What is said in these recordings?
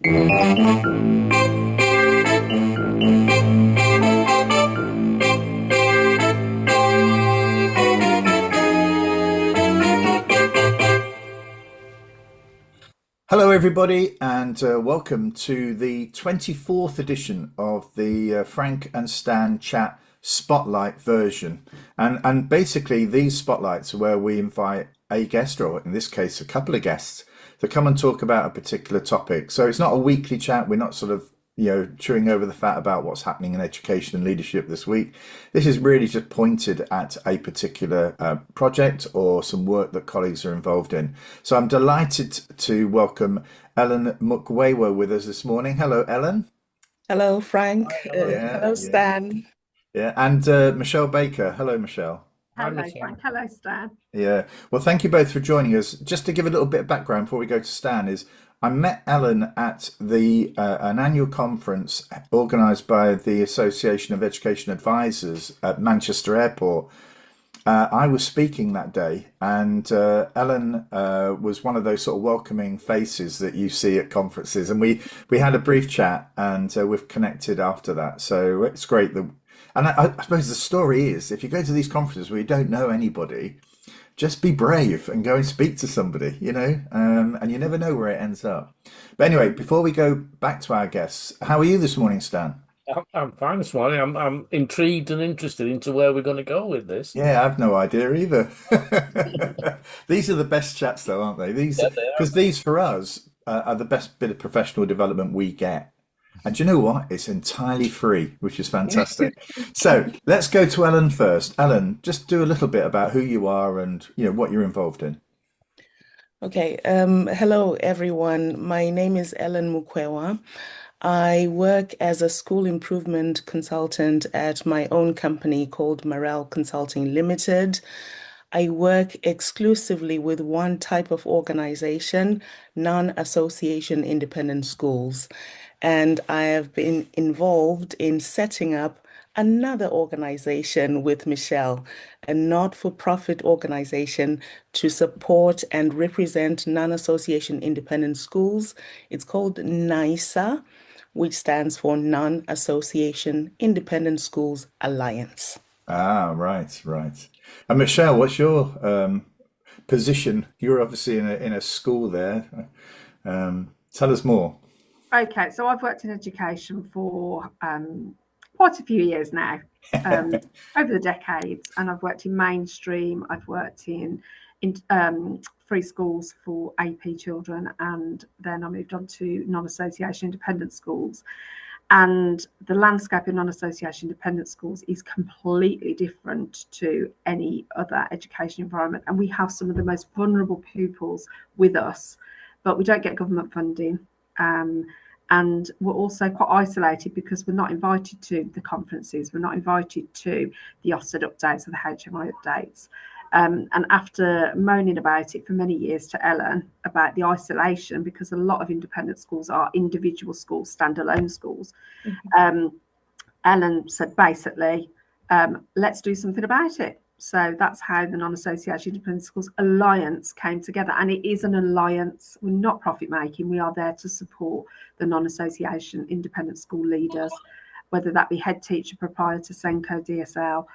Hello, everybody, and welcome to the 24th edition of the Frank and Stan Chat Spotlight version. And basically, these spotlights are where we invite a guest, or in this case, a couple of guests, to come and talk about a particular topic. So it's not a weekly chat. We're not sort of chewing over the fat about what's happening in education and leadership this week. This is really just pointed at a particular project or some work that colleagues are involved in. So I'm delighted to welcome Ellen Mukwewa with us this morning. Hello, Ellen. Hello, Frank. Yeah, Hello, yeah, Stan. yeah. And Michelle Baker. Hello, Michelle. Hi, Hello, Michelle. Frank. Hello, Stan. Yeah. Well, thank you both for joining us. Just to give a little bit of background before we go to Stan, is I met Ellen at the an annual conference organised by the Association of Education Advisors at Manchester Airport. I was speaking that day, and Ellen was one of those sort of welcoming faces that you see at conferences. And we had a brief chat, and we've connected after that. So it's great that. And I suppose the story is, if you go to these conferences where you don't know anybody, just be brave and go and speak to somebody, and you never know where it ends up. But anyway, before we go back to our guests, how are you this morning, Stan? I'm fine this morning. I'm intrigued and interested into where we're going to go with this. Yeah, I've no idea either. These are the best chats, though, aren't they? These, Yeah, they are. because these for us are the best bit of professional development we get. And do you know what? It's entirely free, which is fantastic. So let's go to Ellen first. Ellen, just do a little bit about who you are and what you're involved in. Okay. Hello, everyone. My name is Ellen Mukwewa. I work as a school improvement consultant at my own company called Morale Consulting Limited. I work exclusively with one type of organization, non-association independent schools. And I have been involved in setting up another organization with Michelle, a not-for-profit organization to support and represent non-association independent schools. It's called NAISA, which stands for Non-Association Independent Schools Alliance. Ah, right, right. And Michelle, what's your position? You're obviously in a school there. Tell us more. Okay, so I've worked in education for quite a few years now, over the decades, and I've worked in mainstream. I've worked in free schools for AP children, and then I moved on to non-association independent schools. And the landscape in non-association independent schools is completely different to any other education environment. And we have some of the most vulnerable pupils with us, but we don't get government funding. And we're also quite isolated because we're not invited to the conferences. We're not invited to the Ofsted updates or the HMI updates. And after moaning about it for many years to Ellen about the isolation, because a lot of independent schools are individual schools, standalone schools, Ellen said basically, let's do something about it. So that's how the Non-Association Independent Schools Alliance came together. And it is an alliance. We're not profit making. We are there to support the non-association independent school leaders, whether that be head teacher, proprietor, Senko, DSL.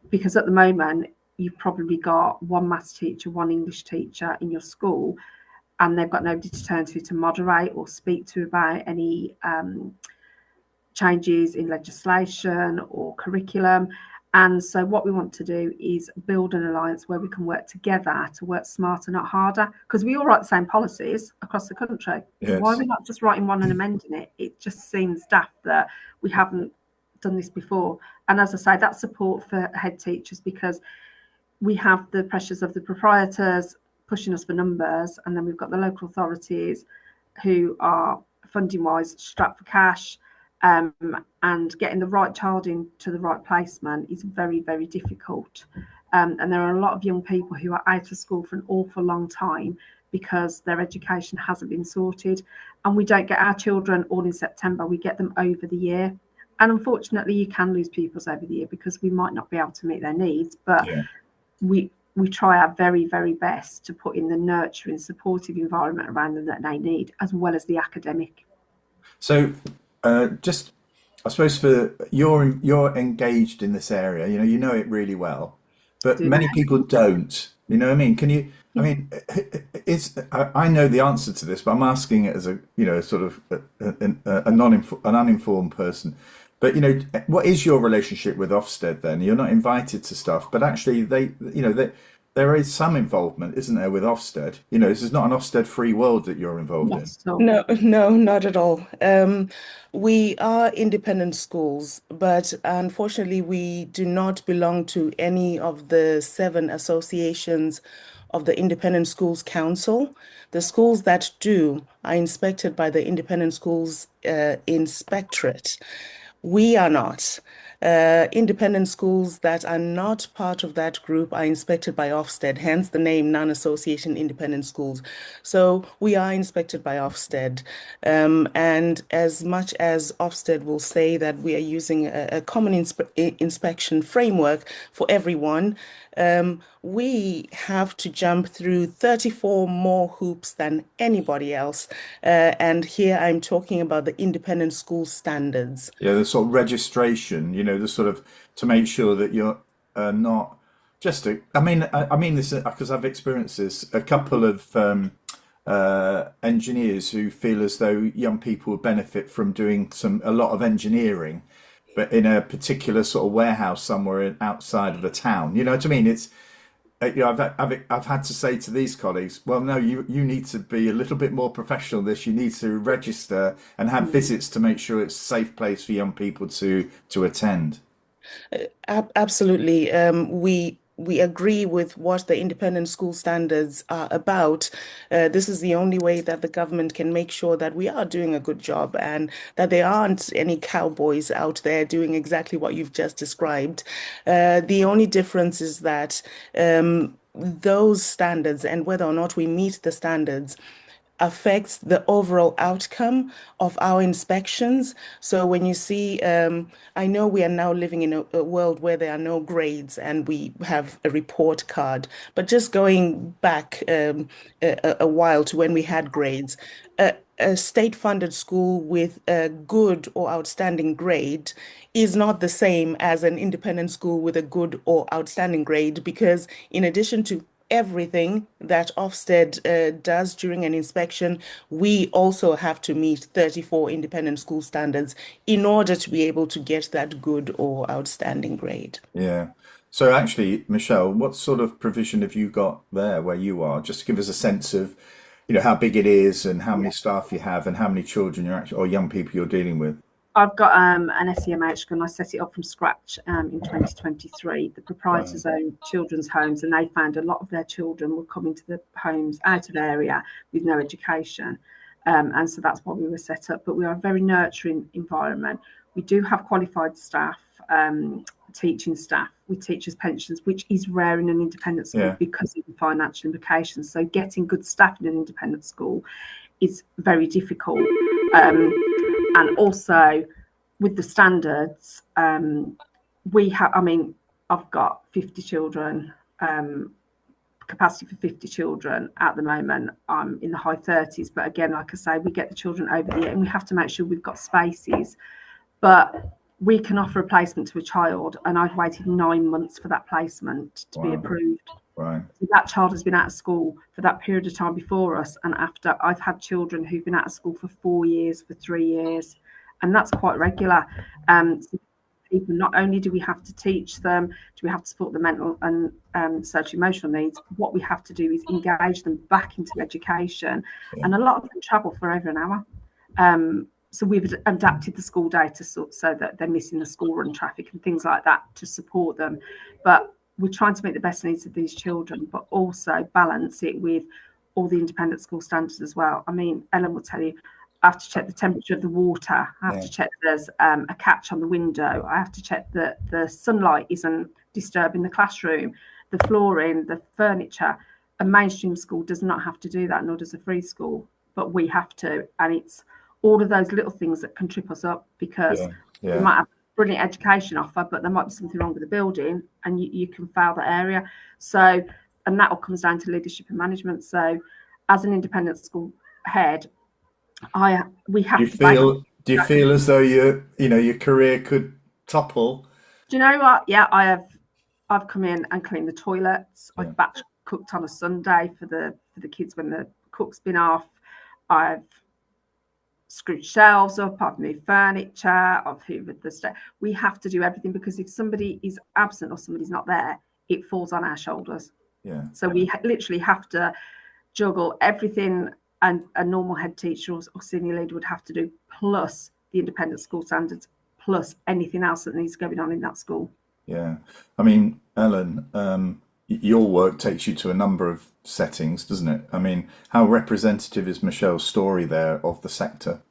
Because at the moment, you've probably got one maths teacher, one English teacher in your school, and they've got nobody to turn to moderate or speak to about any changes in legislation or curriculum. And so what we want to do is build an alliance where we can work together to work smarter, not harder, because we all write the same policies across the country. Why are Yes. we not just writing one and amending it? It just seems daft that we haven't done this before. And as I say, that's support for head teachers, because we have the pressures of the proprietors pushing us for numbers, and then we've got the local authorities who are funding wise strapped for cash, and getting the right child into the right placement is very, very difficult. And there are a lot of young people who are out of school for an awful long time because their education hasn't been sorted. And we don't get our children all in September, we get them over the year. And unfortunately, you can lose pupils over the year because we might not be able to meet their needs, but Yeah. we we try our very, very best to put in the nurturing, supportive environment around them that they need, as well as the academic. So, just I suppose for you're engaged in this area, you know it really well, but Do many they? people don't. You know what I mean? Can you? I mean, I know the answer to this, but I'm asking it as a sort of an uninformed person. But what is your relationship with Ofsted then? You're not invited to stuff, but actually there is some involvement, isn't there, with Ofsted? This is not an Ofsted-free world that you're involved in. So No, no, not at all. We are independent schools, but unfortunately, we do not belong to any of the 7 associations of the Independent Schools Council. The schools that do are inspected by the Independent Schools Inspectorate. We are not. Independent schools that are not part of that group are inspected by Ofsted, hence the name Non-Association Independent Schools. So we are inspected by Ofsted. And as much as Ofsted will say that we are using a common inspection framework for everyone, we have to jump through 34 more hoops than anybody else. And here I'm talking about the independent school standards. Yeah, the sort of registration, the sort of to make sure that you're not just I mean this because I've experienced this. A couple of engineers who feel as though young people would benefit from doing a lot of engineering, but in a particular sort of warehouse somewhere outside of the town. You know what I mean? It's I've had to say to these colleagues, well, no, you need to be a little bit more professional. You need to register and have visits to make sure it's a safe place for young people to attend. Absolutely. We agree with what the independent school standards are about. This is the only way that the government can make sure that we are doing a good job and that there aren't any cowboys out there doing exactly what you've just described. The only difference is that those standards and whether or not we meet the standards affects the overall outcome of our inspections. So when you see, I know we are now living in a world where there are no grades and we have a report card, but just going back a while to when we had grades, a state-funded school with a good or outstanding grade is not the same as an independent school with a good or outstanding grade because in addition to everything that Ofsted does during an inspection, we also have to meet 34 independent school standards in order to be able to get that good or outstanding grade. Yeah. So actually, Michelle, what sort of provision have you got there where you are? Just to give us a sense of, how big it is and how many staff you have and how many children or young people you're dealing with. I've got an SEMH school and I set it up from scratch in 2023. The proprietors own children's homes and they found a lot of their children were coming to the homes out of area with no education. And so that's why we were set up. But we are a very nurturing environment. We do have qualified staff, teaching staff with teachers' pensions, which is rare in an independent school because of the financial implications. So getting good staff in an independent school is very difficult. And also with the standards, I've got 50 children, capacity for 50 children at the moment. I'm in the high 30s, but again, like I say, we get the children over the year and we have to make sure we've got spaces. But we can offer a placement to a child, and I've waited 9 months for that placement to be approved. Right. So that child has been out of school for that period of time before us, and after. I've had children who've been out of school for 4 years, for 3 years, and that's quite regular. So people, not only do we have to teach them, do we have to support the mental and social emotional needs, what we have to do is engage them back into education, and a lot of them travel for over an hour. So we've adapted the school day so that they're missing the school run traffic and things like that to support them. But we're trying to meet the best needs of these children, but also balance it with all the independent school standards as well. I mean, Ellen will tell you, I have to check the temperature of the water. I have to check there's a catch on the window. I have to check that the sunlight isn't disturbing the classroom, the flooring, the furniture. A mainstream school does not have to do that, nor does a free school, but we have to. And it's all of those little things that can trip us up because we might have a brilliant education offer, but there might be something wrong with the building and you can fail that area. So and that all comes down to leadership and management. So as an independent school head, we have to bank on. Do you feel as though your career could topple? Do you know what? Yeah, I've come in and cleaned the toilets. Yeah. I've batch cooked on a Sunday for the kids when the cook's been off. I've screwed shelves up, I've moved furniture, I've hoovered the stuff. We have to do everything, because if somebody is absent or somebody's not there, it falls on our shoulders. Yeah. So we literally have to juggle everything and a normal head teacher or senior leader would have to do, plus the independent school standards, plus anything else that needs going on in that school. Yeah. I mean, Ellen, your work takes you to a number of settings, doesn't it? I mean, how representative is Michelle's story there of the sector?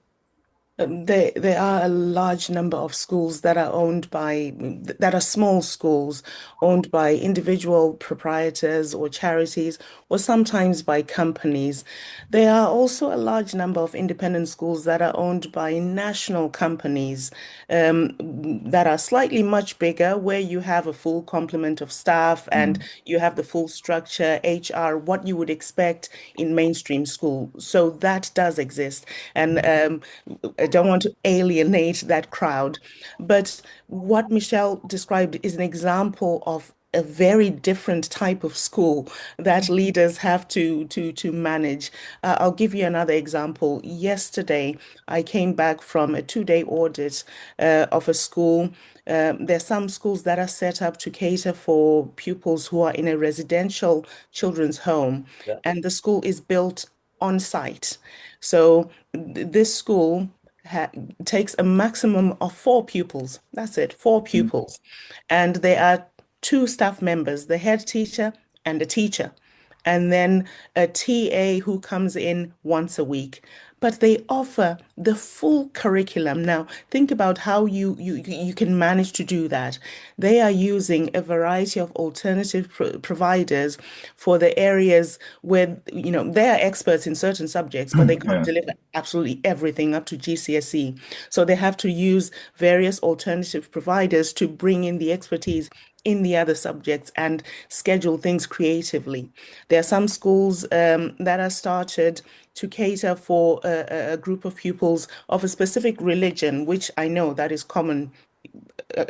There are a large number of schools that are small schools owned by individual proprietors or charities, or sometimes by companies. There are also a large number of independent schools that are owned by national companies, that are slightly much bigger, where you have a full complement of staff and you have the full structure, HR, what you would expect in mainstream school. So that does exist. And I don't want to alienate that crowd, but what Michelle described is an example of a very different type of school that leaders have to manage. I'll give you another example. Yesterday, I came back from a 2-day audit of a school. There's some schools that are set up to cater for pupils who are in a residential children's home, Yeah. and the school is built on site. So this school takes a maximum of 4 pupils. That's it, 4 pupils. And there are 2 staff members, the head teacher and a teacher, and then a TA who comes in once a week. But they offer the full curriculum. Now, think about how you can manage to do that. They are using a variety of alternative providers for the areas where, they are experts in certain subjects, but they can't Yeah. deliver absolutely everything up to GCSE. So they have to use various alternative providers to bring in the expertise in the other subjects and schedule things creatively. There are some schools that are started to cater for a group of pupils of a specific religion, which I know that is common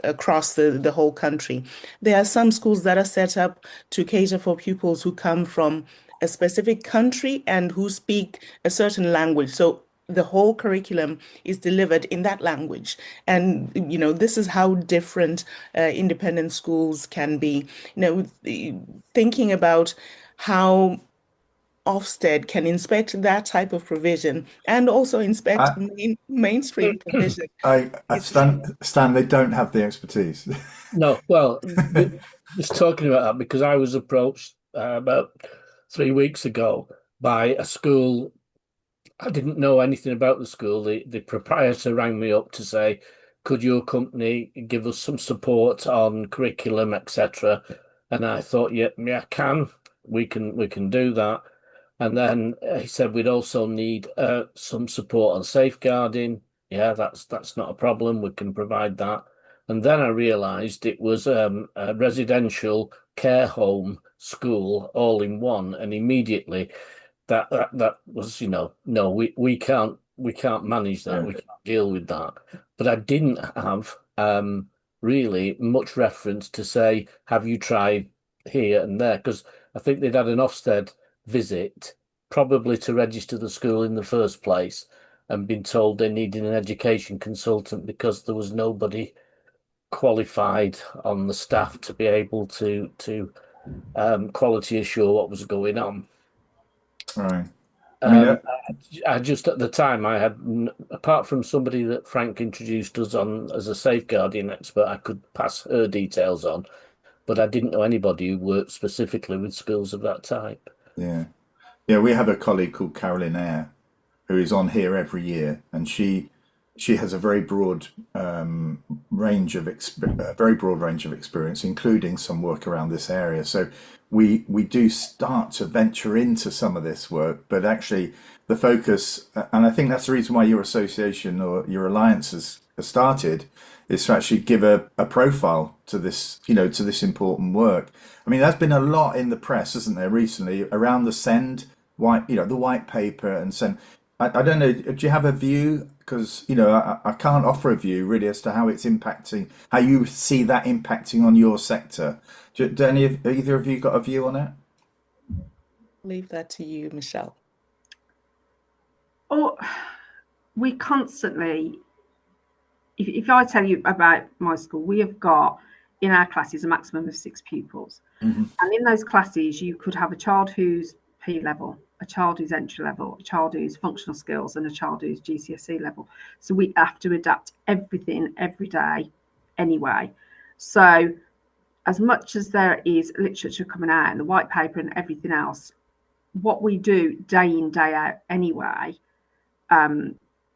across the whole country. There are some schools that are set up to cater for pupils who come from a specific country and who speak a certain language. So the whole curriculum is delivered in that language. And, this is how different independent schools can be. Thinking about how Ofsted can inspect that type of provision and also inspect I, mainstream provision. Stan, they don't have the expertise. No, well, just talking about that, because I was approached about 3 weeks ago by a school. I didn't know anything about the school. The proprietor rang me up to say, could your company give us some support on curriculum, etc. And I thought, yeah, I can. We can do that. And then he said we'd also need some support on safeguarding. Yeah, that's not a problem. We can provide that. And then I realised it was a residential care home school all in one, and immediately that was, no, we can't manage that. Yeah. We can't deal with that. But I didn't have really much reference to say, have you tried here and there? Because I think they'd had an Ofsted visit, probably to register the school in the first place, and been told they needed an education consultant because there was nobody qualified on the staff to be able to quality assure what was going on. Right. I mean, I just at the time I had, apart from somebody that Frank introduced us on as a safeguarding expert, I could pass her details on, but I didn't know anybody who worked specifically with schools of that type. yeah. Yeah, we have a colleague called Carolyn Eyre who is on here every year, and she has a very broad very broad range of experience, including some work around this area. So we do start to venture into some of this work, but actually the focus, and I think that's the reason why your association or your alliance has started, is to actually give a profile to this, to this important work. I mean, there's been a lot in the press, isn't there, recently around the Send white, the white paper and Send. I don't know, do you have a view? Because, I can't offer a view really as to how it's impacting, how you see that impacting on your sector. Do either of you got a view on it? Leave that to you, Michelle. Or we constantly, if I tell you about my school, we have got in our classes a maximum of 6 pupils. Mm-hmm. And in those classes, you could have a child who's P level, a child who's entry level, a child who's functional skills, and a child who's GCSE level. So we have to adapt everything every day anyway. So as much as there is literature coming out and the white paper and everything else, what we do day in, day out anyway,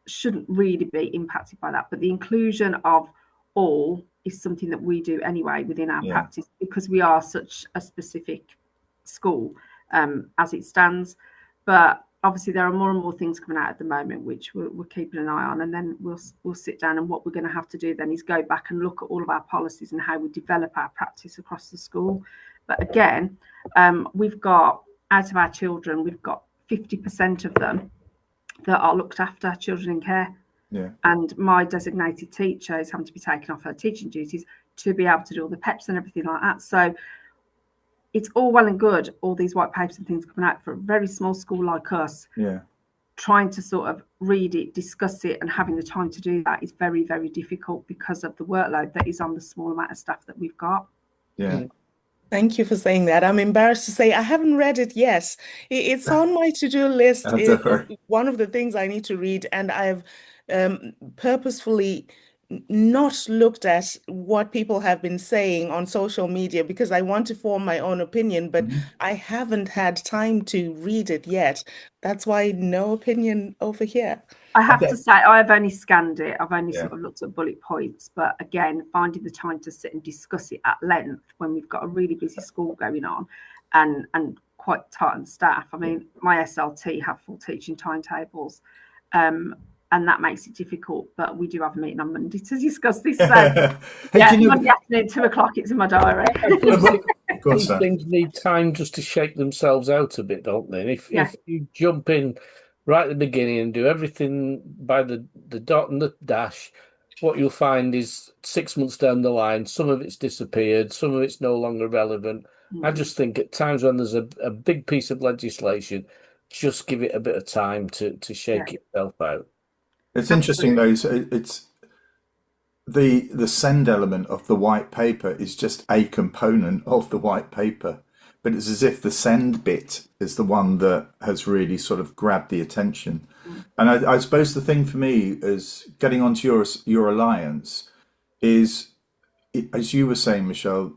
shouldn't really be impacted by that. But the inclusion of all is something that we do anyway within our practice, because we are such a specific school as it stands. But obviously there are more and more things coming out at the moment which we're keeping an eye on, and then we'll sit down, and what we're going to have to do then is go back and look at all of our policies and how we develop our practice across the school. But again, we've got, out of our children, we've got 50% of them that are looked after, children in care. Yeah. And my designated teacher is having to be taken off her teaching duties to be able to do all the PEPs and everything like that. So it's all well and good, all these white papers and things coming out for a very small school like us. Yeah. Trying to sort of read it, discuss it, and having the time to do that is very, very difficult because of the workload that is on the small amount of staff that we've got. Yeah. Thank you for saying that. I'm embarrassed to say I haven't read it yet. It's on my to-do list. It's one of the things I need to read, and I've purposefully not looked at what people have been saying on social media because I want to form my own opinion, but I haven't had time to read it yet. That's why no opinion over here. I have to say, I've only scanned it. I've only sort of looked at bullet points. But again, finding the time to sit and discuss it at length when we've got a really busy school going on and quite tight on staff. I mean, my SLT have full teaching timetables, and that makes it difficult. But we do have a meeting on Monday to discuss this. So, Monday afternoon, 2:00, it's in my diary. These things need time just to shake themselves out a bit, don't they? And if you jump in right at the beginning and do everything by the dot and the dash, what you'll find is 6 months down the line, some of it's disappeared, some of it's no longer relevant. I just think at times when there's a big piece of legislation, just give it a bit of time to shake itself out. It's interesting though, it's the Send element of the white paper is just a component of the white paper. But it's as if the Send bit is the one that has really sort of grabbed the attention. And I suppose the thing for me is getting onto your alliance is, as you were saying, Michelle,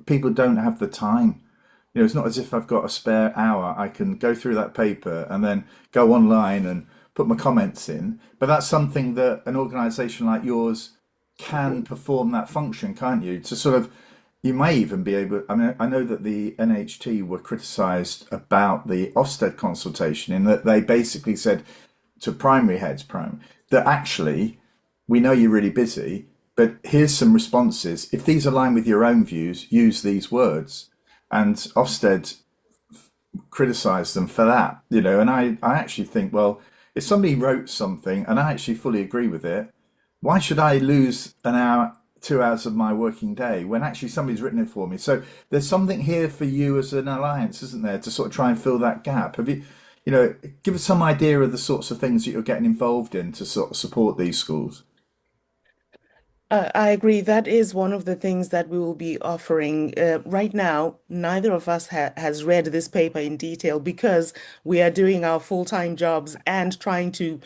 people don't have the time. It's not as if I've got a spare hour. I can go through that paper and then go online and put my comments in. But that's something that an organisation like yours can perform that function, can't you? To sort of, you may even be able, I mean, I know that the NHT were criticised about the Ofsted consultation in that they basically said to primary heads, that actually, we know you're really busy, but here's some responses. If these align with your own views, use these words. And Ofsted criticised them for that, and I actually think, well, if somebody wrote something and I actually fully agree with it, why should I lose an hour, 2 hours of my working day when actually somebody's written it for me? So there's something here for you as an alliance, isn't there, to sort of try and fill that gap? Have you, give us some idea of the sorts of things that you're getting involved in to sort of support these schools? I agree. That is one of the things that we will be offering. Right now, neither of us has read this paper in detail because we are doing our full-time jobs and trying to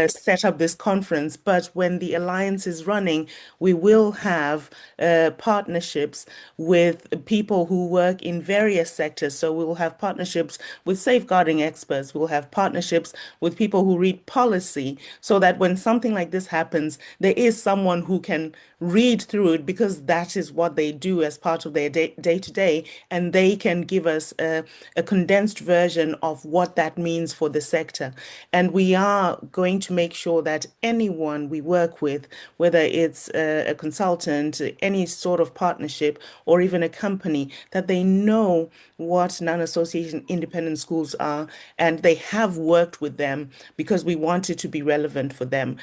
set up this conference. But when the Alliance is running, we will have partnerships with people who work in various sectors. So we will have partnerships with safeguarding experts. We'll have partnerships with people who read policy so that when something like this happens, there is someone who can read through it, because that is what they do as part of their day to day, and they can give us a condensed version of what that means for the sector. And we are going to make sure that anyone we work with, whether it's a consultant, any sort of partnership, or even a company, that they know what non-association independent schools are, and they have worked with them because we want it to be relevant for them.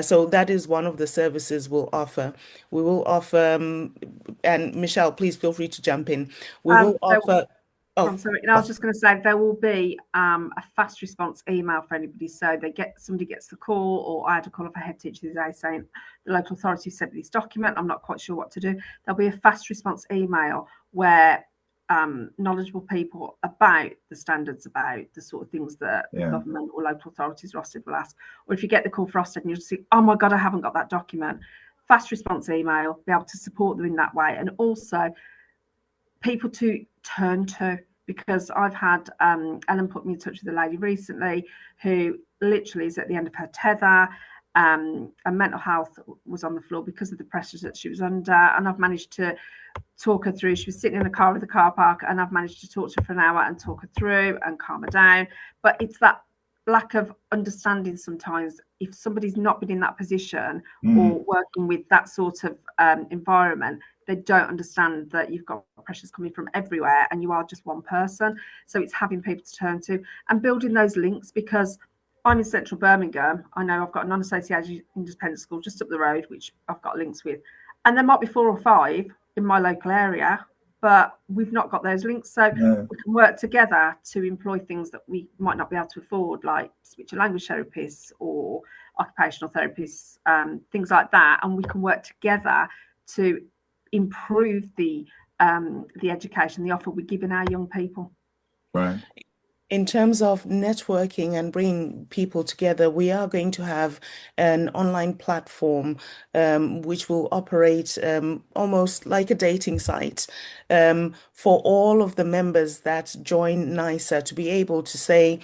So that is one of the services we'll offer. We will offer, and Michelle, please feel free to jump in. We will offer. I'm sorry, and I was just going to say there will be a fast response email for anybody. So somebody gets the call, or I had a call of a head teacher today saying the local authority sent me this document. I'm not quite sure what to do. There'll be a fast response email where knowledgeable people about the standards, about the sort of things that the government or local authorities, Ofsted, will ask. Or if you get the call for Ofsted and you just think, oh my God, I haven't got that document, fast response email, be able to support them in that way. And also people to turn to, because I've had Ellen put me in touch with a lady recently who literally is at the end of her tether, and mental health was on the floor because of the pressures that she was under, and I've managed to talk her through. She was sitting in the car at the car park, and I've managed to talk to her for an hour and talk her through and calm her down. But it's that lack of understanding sometimes. If somebody's not been in that position or working with that sort of environment, they don't understand that you've got pressures coming from everywhere and you are just one person. So it's having people to turn to and building those links, because I'm in central Birmingham. I know I've got a non-associated independent school just up the road, which I've got links with. And there might be 4 or 5 in my local area, but we've not got those links. So we can work together to employ things that we might not be able to afford, like speech and language therapists or occupational therapists, things like that. And we can work together to improve the education, the offer we're giving our young people. Right. In terms of networking and bringing people together, we are going to have an online platform which will operate almost like a dating site for all of the members that join NAISA to be able to say,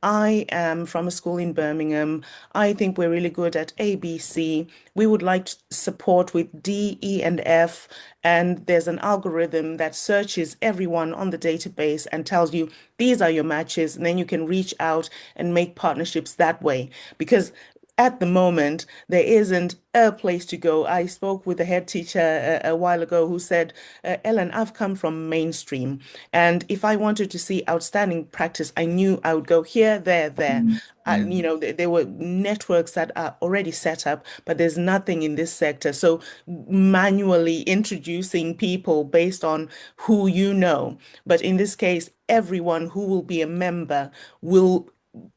I am from a school in Birmingham. I think we're really good at ABC. We would like support with D, E, and F. And there's an algorithm that searches everyone on the database and tells you these are your matches. And then you can reach out and make partnerships that way. Because at the moment, there isn't a place to go. I spoke with a head teacher a while ago who said, Ellen, I've come from mainstream. And if I wanted to see outstanding practice, I knew I would go here, there. There were networks that are already set up, but there's nothing in this sector. So manually introducing people based on who you know. But in this case, everyone who will be a member will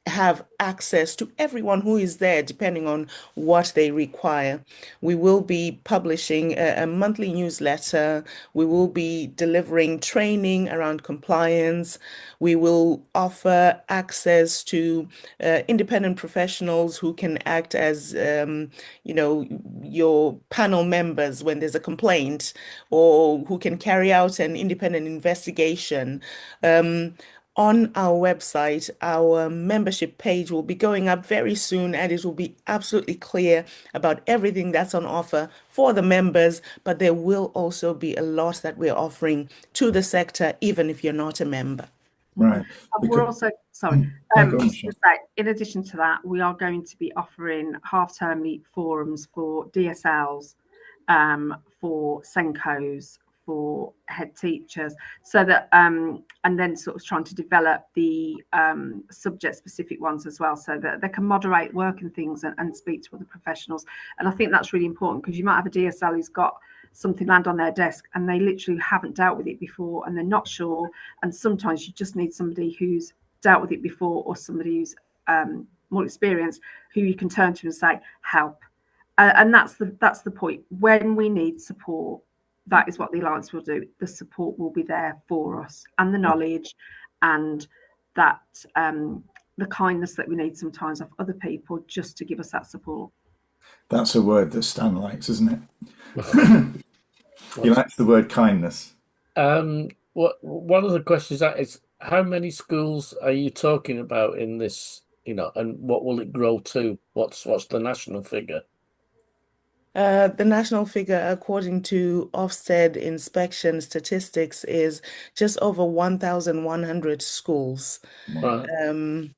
have access to everyone who is there, depending on what they require. We will be publishing a monthly newsletter. We will be delivering training around compliance. We will offer access to independent professionals who can act as, your panel members when there's a complaint, or who can carry out an independent investigation. On our website, our membership page will be going up very soon, and it will be absolutely clear about everything that's on offer for the members. But there will also be a lot that we're offering to the sector, even if you're not a member. Right. We're also, in addition to that, we are going to be offering half-term forums for DSLs, for Senkos, for head teachers, so that and then sort of trying to develop the subject specific ones as well, so that they can moderate work and things and speak to other professionals. And I think that's really important, because you might have a DSL who's got something land on their desk and they literally haven't dealt with it before and they're not sure, and sometimes you just need somebody who's dealt with it before, or somebody who's more experienced, who you can turn to and say help. And that's the point. When we need support, that is what the Alliance will do. The support will be there for us, and the knowledge, and that the kindness that we need sometimes of other people, just to give us that support. That's a word that Stan likes, isn't it? He likes the word kindness. One of the questions is, how many schools are you talking about in this, and what will it grow to? What's the national figure? The national figure, according to Ofsted inspection statistics, is just over 1,100 schools. Wow. Right.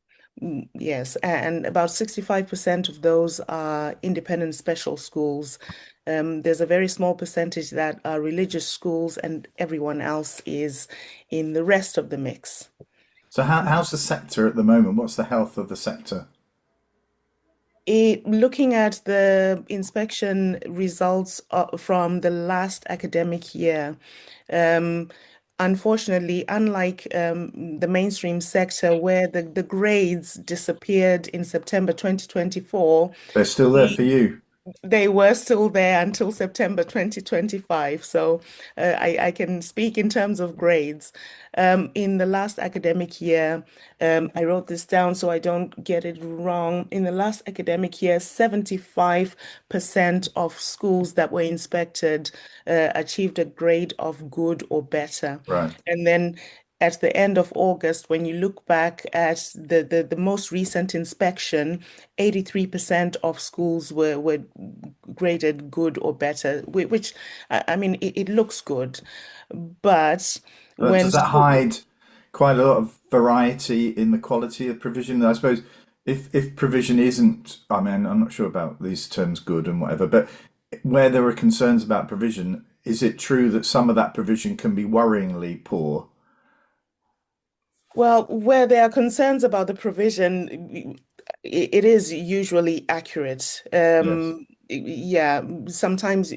Yes, and about 65% of those are independent special schools. There's a very small percentage that are religious schools, and everyone else is in the rest of the mix. So how's the sector at the moment? What's the health of the sector? Looking at the inspection results from the last academic year, um, unfortunately, unlike the mainstream sector where the grades disappeared in September 2024, They're still there for you. they were still there until September 2025. So I can speak in terms of grades. In the last academic year, I wrote this down so I don't get it wrong. In the last academic year, 75% of schools that were inspected achieved a grade of good or better. Right. And then at the end of August, when you look back at the most recent inspection, 83% of schools were graded good or better, which I mean, it looks good. But But when does that school, hide quite a lot of variety in the quality of provision? I suppose if provision isn't, I mean, I'm not sure about these terms good and whatever, but where there are concerns about provision, is it true that some of that provision can be worryingly poor? well, where there are concerns about the provision, it is usually accurate. Yes. Yeah, sometimes.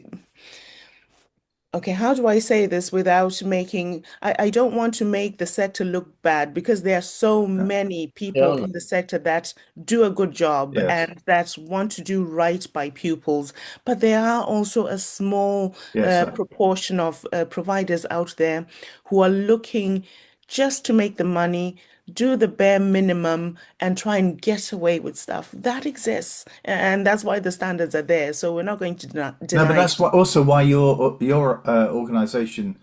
Okay, how do I say this without making, I don't want to make the sector look bad because there are so Yeah. many people Yeah. in the sector that do a good job Yes. and that want to do right by pupils. But there are also a small Yes. proportion of providers out there who are looking just to make the money, do the bare minimum, and try and get away with stuff. That exists. And that's why the standards are there. So we're not going to No, but deny that's it. what also why your organization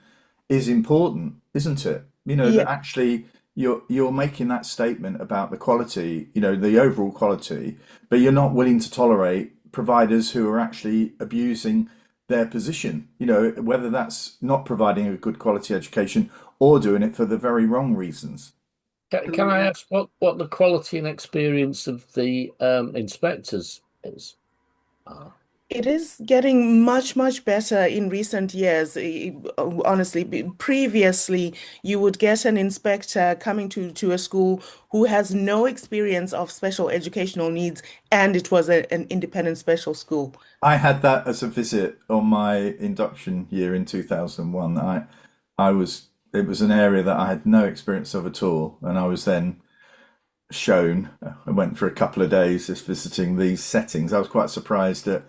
is important, isn't it? You know Yeah. that actually you're making that statement about the quality, you know, the overall quality, but you're not willing to tolerate providers who are actually abusing their position. You know, whether that's not providing a good quality education or doing it for the very wrong reasons. Can I ask what the quality and experience of the inspectors is? Ah, It is getting much, much better in recent years. Honestly, previously, you would get an inspector coming to a school who has no experience of special educational needs, and it was an independent special school. I had that as a visit on my induction year in 2001. I was it was an area that I had no experience of at all, and I was then shown. I went for a couple of days just visiting these settings. I was quite surprised at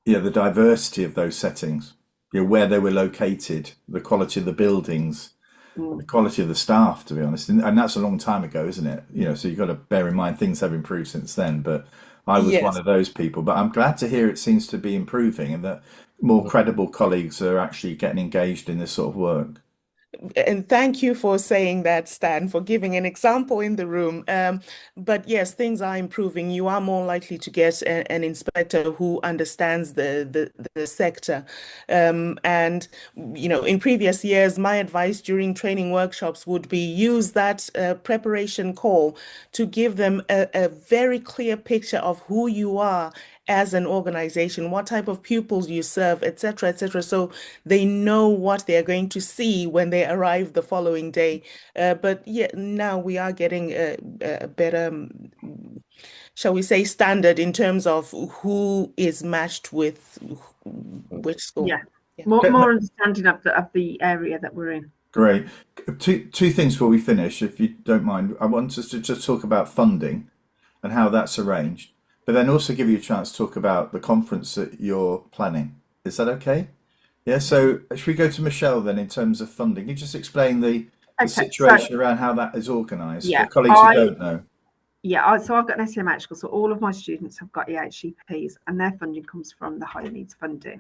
the diversity of those settings, where they were located, the quality of the buildings, the Mm. quality of the staff, to be honest. And that's a long time ago, isn't it? So you've got to bear in mind things have improved since then. But I was one Yes. of those people. But I'm glad to hear it seems to be improving and that more credible colleagues are actually getting engaged in this sort of work. And thank you for saying that, Stan, for giving an example in the room. But yes, things are improving. You are more likely to get an inspector who understands the sector. And, in previous years, my advice during training workshops would be use that preparation call to give them a very clear picture of who you are as an organization, what type of pupils you serve, etc., etc. So they know what they're going to see when they arrive the following day. But yeah, now we are getting a better, shall we say, standard in terms of who is matched with which school. Yeah, Yeah. more understanding of the area that we're in. Great. Two things before we finish, if you don't mind. I want us to just talk about funding and how that's arranged, but then also give you a chance to talk about the conference that you're planning. Is that okay? Yeah, so should we go to Michelle then in terms of funding? Can you just explain the Okay, so situation around how that is organised for yeah, colleagues who don't know? so I've got an SEMH school, so all of my students have got EHCPs, and their funding comes from the higher needs funding.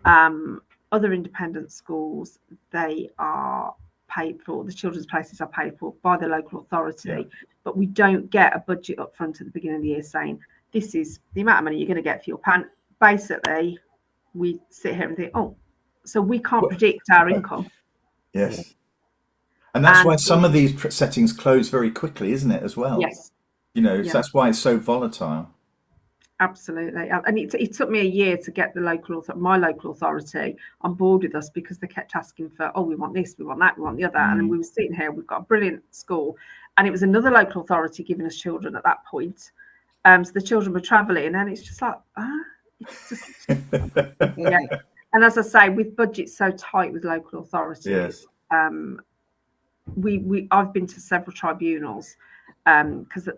Other independent schools, they are paid for, the children's places are paid for by the local authority, Yeah. but we don't get a budget up front at the beginning of the year saying this is the amount of money you're going to get for your pant. Basically, we sit here and think, oh, so we can't predict our income. Yes. And that's why And some of these settings close very quickly, isn't it, as well? yes, You know, yeah. so that's why it's so volatile. Absolutely. And it took me a year to get my local authority on board with us, because they kept asking for, oh, we want this, we want that, we want the other. And then we were sitting here, we've got a brilliant school. And it was another local authority giving us children at that point. So the children were travelling, and it's just like, it's just, yeah. And as I say, with budgets so tight with local authorities, Yes. I've been to several tribunals, because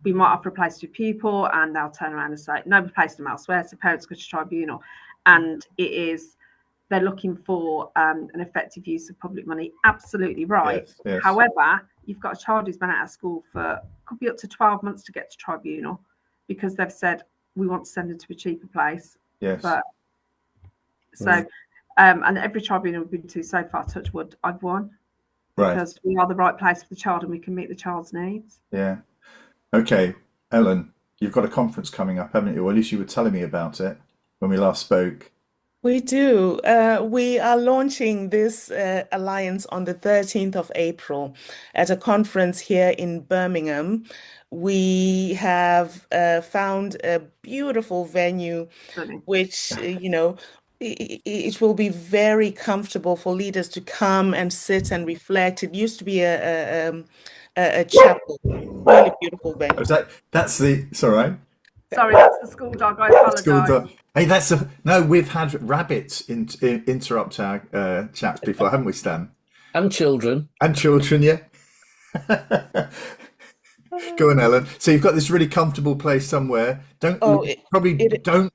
we might have replaced a pupil and they'll turn around and say, no, we placed them elsewhere. So parents go to tribunal, and they're looking for an effective use of public money. Absolutely right. Yes, yes. However, you've got a child who's been out of school could be up to 12 months to get to tribunal, because they've said, we want to send them to a cheaper place. Yes. But so, and every tribunal we've been to so far, touch wood, I've won. Right. Because we are the right place for the child and we can meet the child's needs. Yeah. Okay, Ellen, you've got a conference coming up, haven't you? Or at least you were telling me about it when we last spoke. We do. We are launching this alliance on the 13th of April at a conference here in Birmingham. We have found a beautiful venue, which, it will be very comfortable for leaders to come and sit and reflect. It used to be a chapel, really beautiful venue. It's all right. Sorry, that's the school dog. I apologise. School dog. Hey, no. We've had rabbits interrupt our chats before, haven't we, Stan? And children. And children, yeah. Go on, Ellen. So you've got this really comfortable place somewhere. Don't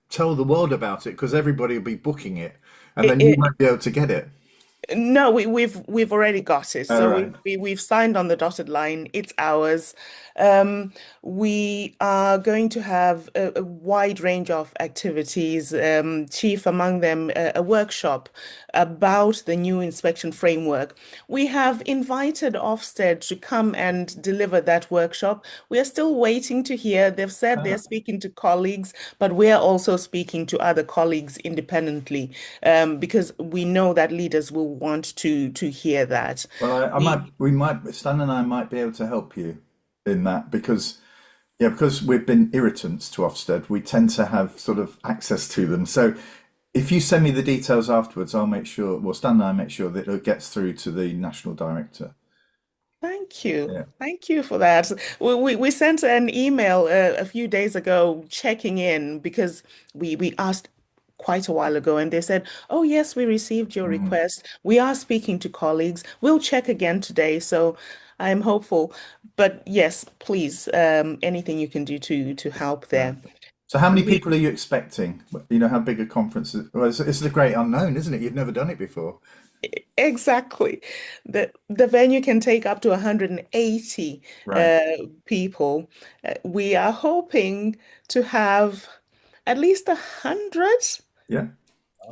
tell the world about it, because everybody will be booking it, and then you won't be able to get it. No, we've already got it. So right. we've signed on the dotted line. It's ours. We are going to have a wide range of activities. Chief among them, a workshop about the new inspection framework. We have invited Ofsted to come and deliver that workshop. We are still waiting to hear. They've said they're speaking to colleagues, but we are also speaking to other colleagues independently, because we know that leaders will want to hear that. Well, Stan and I might be able to help you in that, because we've been irritants to Ofsted. We tend to have sort of access to them. So if you send me the details afterwards, I'll make sure, Stan and I make sure that it gets through to the national director. Thank you. Yeah. Thank you for that. We sent an email a few days ago checking in, because we asked quite a while ago, and they said, oh yes, we received your request. We are speaking to colleagues. We'll check again today. So I'm hopeful. But yes, please, anything you can do to help there. So how many people are you expecting? You know, how big a conference is? Well, it's the great unknown, isn't it? You've never done it before. Exactly. The venue can take up to 180 people. We are hoping to have at least 100. Yeah.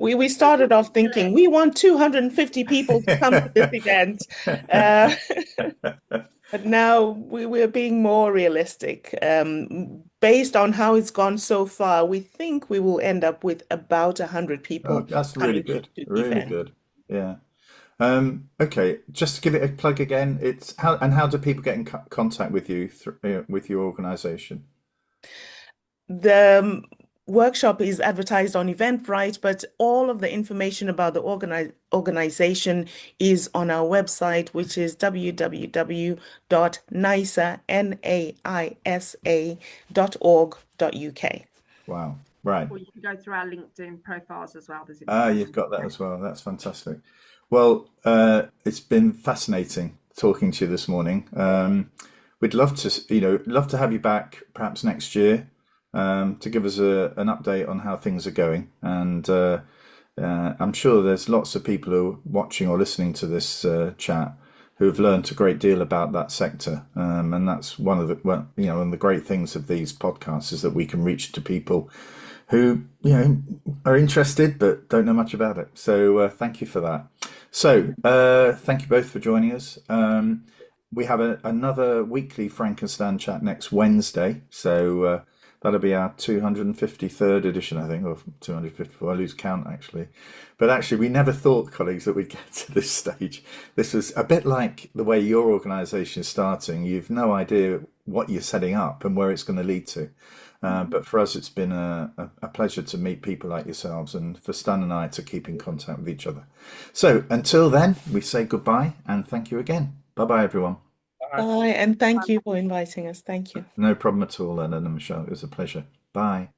We started off thinking we want 250 people to come to this event. But now we're being more realistic. Based on how it's gone so far, we think we will end up with about 100 people. Oh, that's really good. Really good. Yeah. Okay. Just to give it a plug again, it's how do people get in contact with you with your organisation? The workshop is advertised on Eventbrite, but all of the information about the organization is on our website, which is www.naisa.org.uk. Wow. Right. Or you can go through our LinkedIn profiles as well. You've got that as well. That's fantastic. Well, it's been fascinating talking to you this morning. We'd love to have you back perhaps next year, to give us an update on how things are going. And I'm sure there's lots of people who are watching or listening to this chat who have learned a great deal about that sector. And that's one of the great things of these podcasts, is that we can reach to people who are interested but don't know much about it. So thank you for that. So thank you both for joining us. We have another weekly Frank and Stan chat next Wednesday. So That'll be our 253rd edition, I think, or 254. I lose count, actually. But actually, we never thought, colleagues, that we'd get to this stage. This was a bit like the way your organisation is starting. You've no idea what you're setting up and where it's going to lead to. But for us, it's been a pleasure to meet people like yourselves and for Stan and I to keep in contact with each other. So until then, we say goodbye and thank you again. Bye-bye, everyone. Bye, and thank you for inviting us. Thank you. No problem at all, Ellen and Michelle. It was a pleasure. Bye.